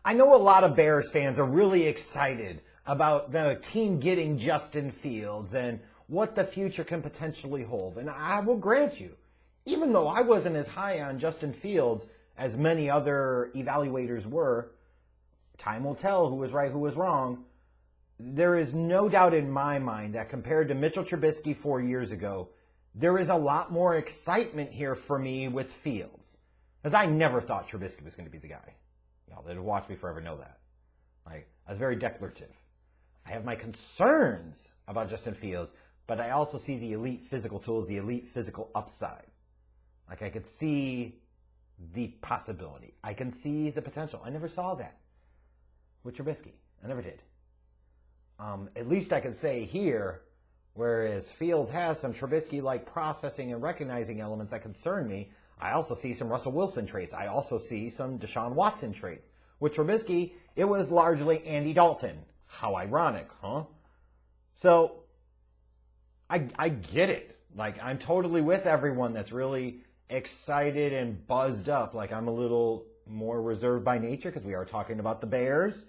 I know a lot of Bears fans are really excited about the team getting Justin Fields and what the future can potentially hold. And I will grant you, even though I wasn't as high on Justin Fields as many other evaluators were, time will tell who was right, who was wrong. There is no doubt in my mind that compared to Mitchell Trubisky 4 years ago, there is a lot more excitement here for me with Fields. Because I never thought Trubisky was going to be the guy. Y'all that have watched me forever know that. I was very declarative. I have my concerns about Justin Fields, but I also see the elite physical tools, the elite physical upside. Like I could see the possibility. I can see the potential. I never saw that with Trubisky. I never did. At least I can say here, whereas Fields has some Trubisky-like processing and recognizing elements that concern me, I also see some Russell Wilson traits. I also see some Deshaun Watson traits. With Trubisky, it was largely Andy Dalton. How ironic, huh? So, I get it. Like, I'm totally with everyone that's really excited and buzzed up. Like, I'm a little more reserved by nature because we are talking about the Bears.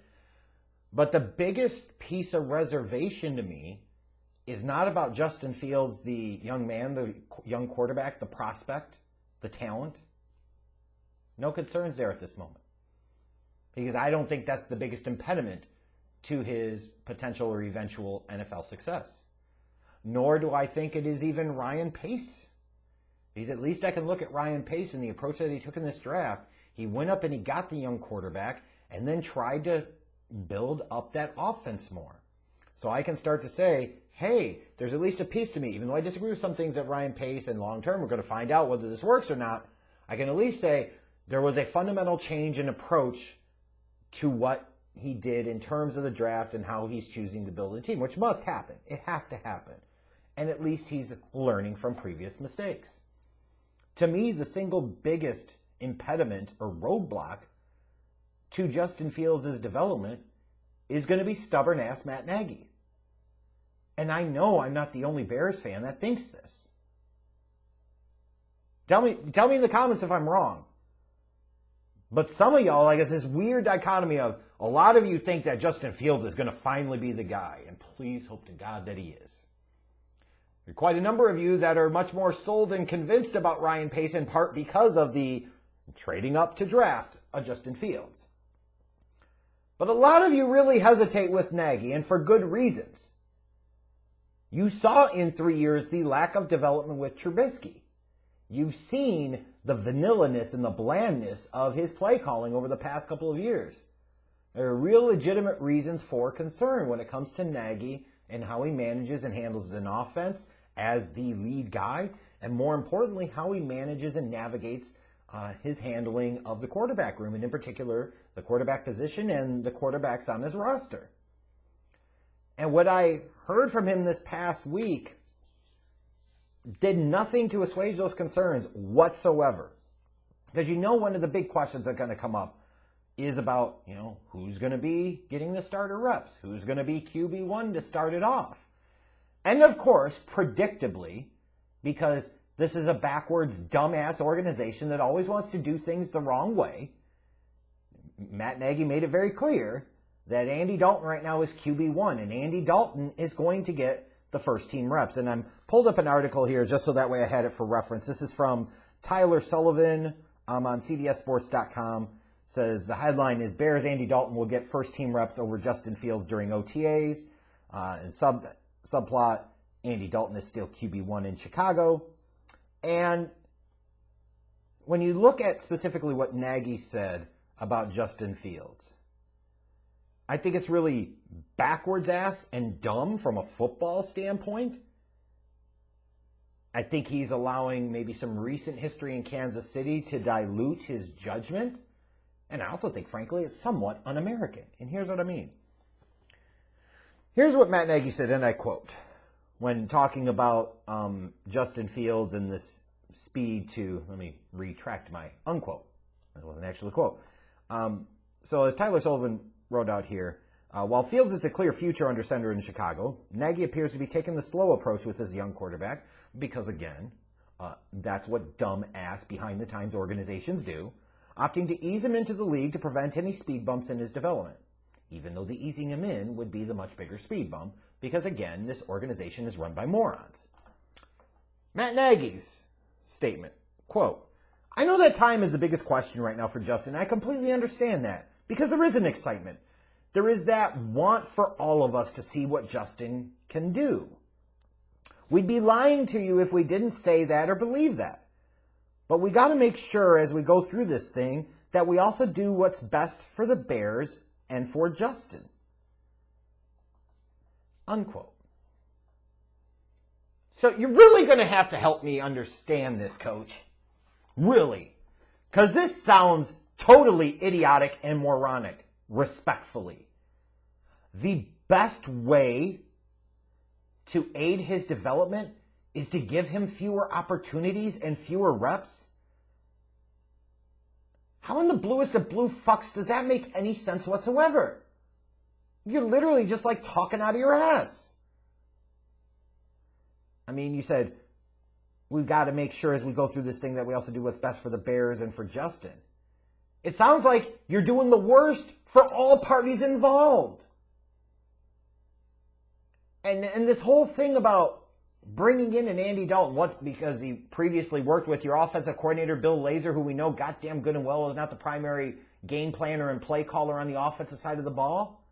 But the biggest piece of reservation to me is not about Justin Fields, the young man, the young quarterback, the prospect, the talent. No concerns there at this moment. Because I don't think that's the biggest impediment to his potential or eventual NFL success. Nor do I think it is even Ryan Pace. Because at least I can look at Ryan Pace and the approach that he took in this draft. He went up and he got the young quarterback and then tried to build up that offense more. So I can start to say, hey, there's at least a piece to me. Even though I disagree with some things that Ryan Pace and long term, we're going to find out whether this works or not. I can at least say there was a fundamental change in approach to what he did in terms of the draft and how he's choosing to build a team, which must happen. It has to happen. And at least he's learning from previous mistakes. To me, the single biggest impediment or roadblock to Justin Fields' development is going to be stubborn-ass Matt Nagy. And I know I'm not the only Bears fan that thinks this. Tell me in the comments if I'm wrong. But some of y'all, I guess, this weird dichotomy of a lot of you think that Justin Fields is going to finally be the guy. And please hope to God that he is. There are quite a number of you that are much more sold and convinced about Ryan Pace in part because of the trading up to draft of Justin Fields. But a lot of you really hesitate with Nagy, and for good reasons. You saw in 3 years the lack of development with Trubisky. You've seen the vanilla-ness and the blandness of his play calling over the past couple of years. There are real legitimate reasons for concern when it comes to Nagy and how he manages and handles an offense as the lead guy, and more importantly, how he manages and navigates his handling of the quarterback room, and in particular, the quarterback position and the quarterbacks on his roster. And what I heard from him this past week did nothing to assuage those concerns whatsoever. Because one of the big questions that are going to come up is about, who's going to be getting the starter reps? Who's going to be QB1 to start it off? And of course, predictably, because this is a backwards, dumbass organization that always wants to do things the wrong way, Matt Nagy made it very clear that Andy Dalton right now is QB1, and Andy Dalton is going to get the first team reps. And I'm pulled up an article here just so that way I had it for reference. This is from Tyler Sullivan on CBSSports.com. Says the headline is Bears Andy Dalton will get first team reps over Justin Fields during OTAs. And subplot, Andy Dalton is still QB1 in Chicago. And when you look at specifically what Nagy said about Justin Fields, I think it's really backwards ass and dumb from a football standpoint. I think he's allowing maybe some recent history in Kansas City to dilute his judgment. And I also think, frankly, it's somewhat un-American. And here's what I mean. Here's what Matt Nagy said, and I quote, when talking about Justin Fields and this speed to, let me retract my unquote. That wasn't actually a quote. So as Tyler Sullivan wrote out here, while Fields is a clear future under center in Chicago, Nagy appears to be taking the slow approach with his young quarterback because, again, that's what dumb-ass behind-the-times organizations do. opting to ease him into the league to prevent any speed bumps in his development, even though the easing him in would be the much bigger speed bump, because again, this organization is run by morons. Matt Nagy's statement, quote, I know that time is the biggest question right now for Justin. I completely understand that, because there is an excitement. There is that want for all of us to see what Justin can do. We'd be lying to you if we didn't say that or believe that. But we got to make sure as we go through this thing that we also do what's best for the Bears and for Justin. Unquote. So you're really going to have to help me understand this, Coach. Really. Because this sounds totally idiotic and moronic, respectfully. The best way to aid his development is to give him fewer opportunities and fewer reps? How in the bluest of blue fucks does that make any sense whatsoever? You're literally just like talking out of your ass. I mean, you said, we've got to make sure as we go through this thing that we also do what's best for the Bears and for Justin. It sounds like you're doing the worst for all parties involved. And this whole thing about bringing in an Andy Dalton, what, because he previously worked with your offensive coordinator, Bill Lazor, who we know goddamn good and well is not the primary game planner and play caller on the offensive side of the ball?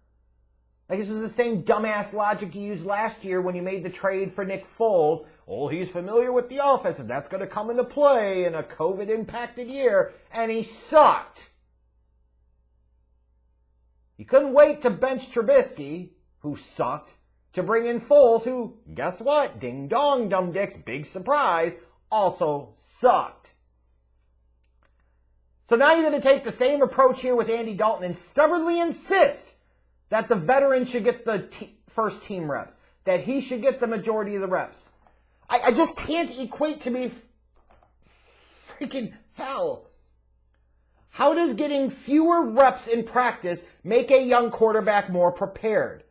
Like, this was the same dumbass logic you used last year when you made the trade for Nick Foles. Oh, he's familiar with the offense, and that's going to come into play in a COVID-impacted year, and he sucked. You couldn't wait to bench Trubisky, who sucked, to bring in Foles, who, guess what? Ding dong, dumb dicks, big surprise, also sucked. So now you're going to take the same approach here with Andy Dalton and stubbornly insist that the veteran should get the first team reps, that he should get the majority of the reps. I just can't equate to me freaking hell. How does getting fewer reps in practice make a young quarterback more prepared?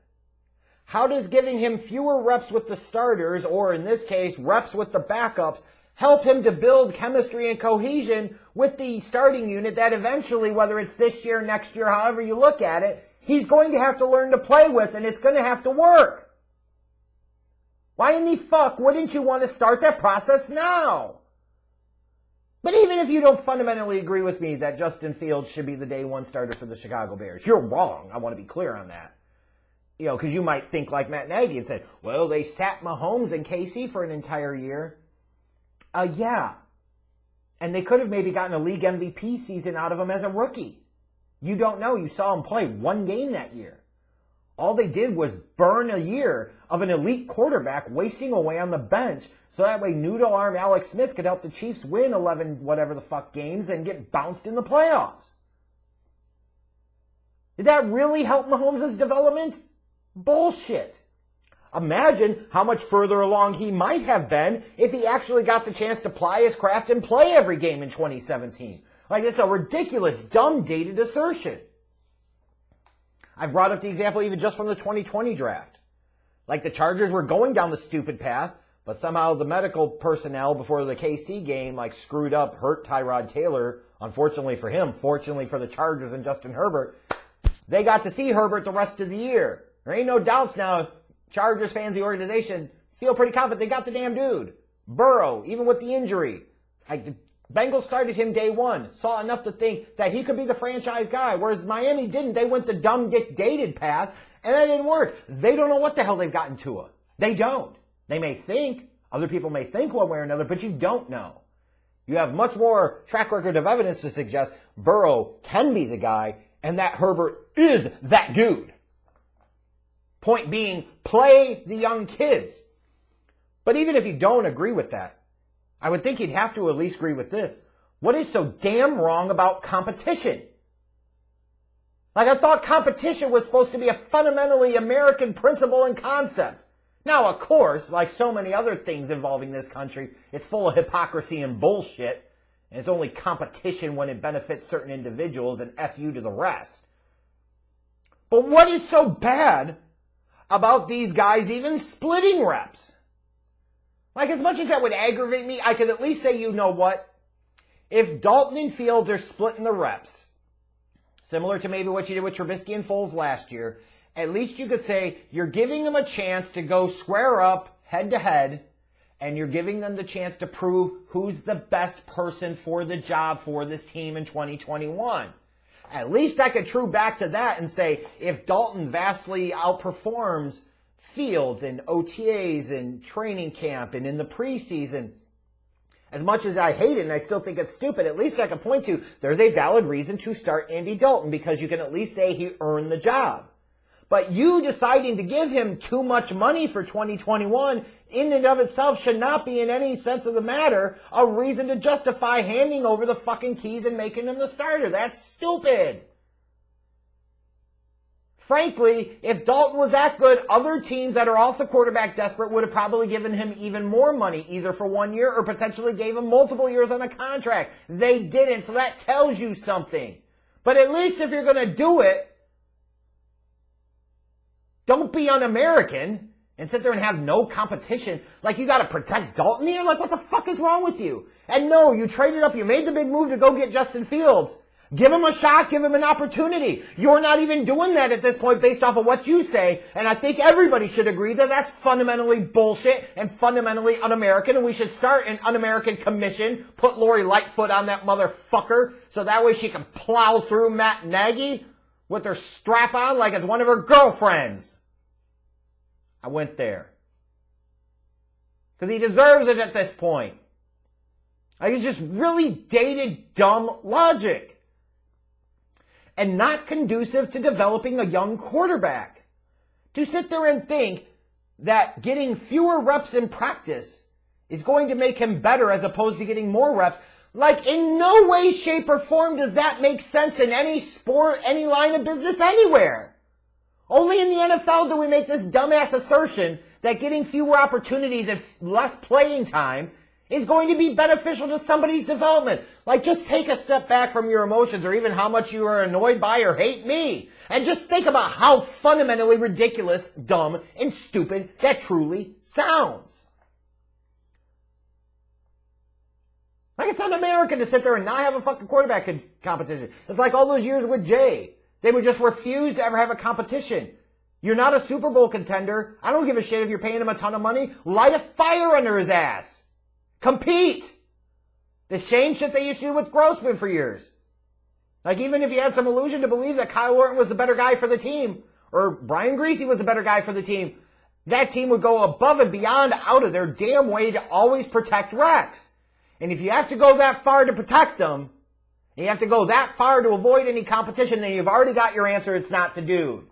How does giving him fewer reps with the starters, or in this case, reps with the backups, help him to build chemistry and cohesion with the starting unit that eventually, whether it's this year, next year, however you look at it, he's going to have to learn to play with, and it's going to have to work? Why in the fuck wouldn't you want to start that process now? But even if you don't fundamentally agree with me that Justin Fields should be the day one starter for the Chicago Bears, you're wrong. I want to be clear on that. You know, because you might think like Matt Nagy and say, well, they sat Mahomes and KC for an entire year. Yeah. And they could have maybe gotten a league MVP season out of him as a rookie. You don't know. You saw him play one game that year. All they did was burn a year of an elite quarterback wasting away on the bench so that way noodle arm Alex Smith could help the Chiefs win 11 whatever the fuck games and get bounced in the playoffs. Did that really help Mahomes' development? Bullshit. Imagine how much further along he might have been if he actually got the chance to ply his craft and play every game in 2017. Like, it's a ridiculous, dumb, dated assertion. I've brought up the example even just from the 2020 draft. Like, the Chargers were going down the stupid path, but somehow the medical personnel before the KC game, like, screwed up, hurt Tyrod Taylor. Unfortunately for him, fortunately for the Chargers and Justin Herbert, they got to see Herbert the rest of the year. There ain't no doubts now. Chargers fans, the organization, feel pretty confident they got the damn dude. Burrow, even with the injury. Like, the Bengals started him day one. Saw enough to think that he could be the franchise guy. Whereas Miami didn't. They went the dumb dick dated path, and that didn't work. They don't know what the hell they've gotten to. They don't. They may think. Other people may think one way or another, but you don't know. You have much more track record of evidence to suggest Burrow can be the guy, and that Herbert is that dude. Point being, play the young kids. But even if you don't agree with that, I would think you'd have to at least agree with this. What is so damn wrong about competition? Like, I thought competition was supposed to be a fundamentally American principle and concept. Now, of course, like so many other things involving this country, it's full of hypocrisy and bullshit, and it's only competition when it benefits certain individuals and F you to the rest. But what is so bad about these guys even splitting reps? Like, as much as that would aggravate me, I could at least say, you know what? if Dalton and Fields are splitting the reps, similar to maybe what you did with Trubisky and Foles last year, at least you could say you're giving them a chance to go square up head to head, and you're giving them the chance to prove who's the best person for the job for this team in 2021. At least I could true back to that and say, if Dalton vastly outperforms Fields in OTAs and training camp and in the preseason, as much as I hate it and I still think it's stupid, at least I can point to there's a valid reason to start Andy Dalton, because you can at least say he earned the job. But you deciding to give him too much money for 2021 in and of itself should not be, in any sense of the matter, a reason to justify handing over the fucking keys and making him the starter. That's stupid. Frankly, if Dalton was that good, other teams that are also quarterback desperate would have probably given him even more money, either for 1 year or potentially gave him multiple years on a contract. They didn't, so that tells you something. But at least if you're going to do it, don't be un-American and sit there and have no competition. Like, you got to protect Dalton here? Like, what the fuck is wrong with you? And no, you traded up. You made the big move to go get Justin Fields. Give him a shot. Give him an opportunity. You're not even doing that at this point based off of what you say. And I think everybody should agree that that's fundamentally bullshit and fundamentally un-American. And we should start an un-American commission. Put Lori Lightfoot on that motherfucker so that way she can plow through Matt Nagy with her strap on like it's one of her girlfriends. I went there. Because he deserves it at this point. Like, it's just really dated, dumb logic. And not conducive to developing a young quarterback. To sit there and think that getting fewer reps in practice is going to make him better as opposed to getting more reps. Like, in no way, shape, or form does that make sense in any sport, any line of business, anywhere. Only in the NFL do we make this dumbass assertion that getting fewer opportunities and less playing time is going to be beneficial to somebody's development. Like, just take a step back from your emotions or even how much you are annoyed by or hate me. And just think about how fundamentally ridiculous, dumb, and stupid that truly sounds. Like, it's un-American to sit there and not have a fucking quarterback competition. It's like all those years with Jay. They would just refuse to ever have a competition. You're not a Super Bowl contender. I don't give a shit if you're paying him a ton of money. Light a fire under his ass. Compete. The same shit they used to do with Grossman for years. Like, even if you had some illusion to believe that Kyle Orton was the better guy for the team, or Brian Greasy was the better guy for the team, that team would go above and beyond out of their damn way to always protect Rex. And if you have to go that far to protect them, and you have to go that far to avoid any competition, then you've already got your answer. It's not the dude.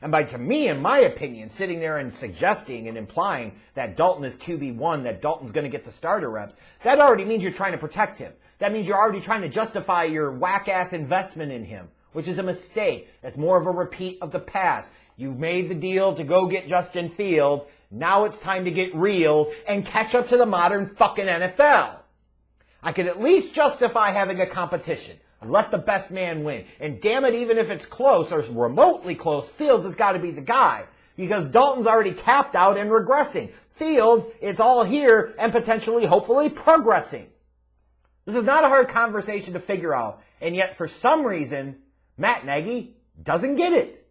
And to me, in my opinion, sitting there and suggesting and implying that Dalton is QB1, that Dalton's going to get the starter reps, that already means you're trying to protect him. That means you're already trying to justify your whack-ass investment in him, which is a mistake. It's more of a repeat of the past. You've made the deal to go get Justin Fields. Now it's time to get real and catch up to the modern fucking NFL. I could at least justify having a competition. Let the best man win. And damn it, even if it's close or remotely close, Fields has got to be the guy. Because Dalton's already capped out and regressing. Fields, it's all here and potentially, hopefully, progressing. This is not a hard conversation to figure out. And yet, for some reason, Matt Nagy doesn't get it.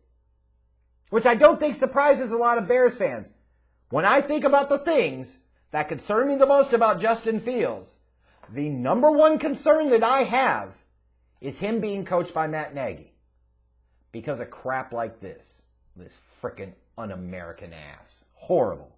Which I don't think surprises a lot of Bears fans. When I think about the things that concern me the most about Justin Fields, the number one concern that I have is him being coached by Matt Nagy. Because of crap like this. This frickin' un-American ass. Horrible.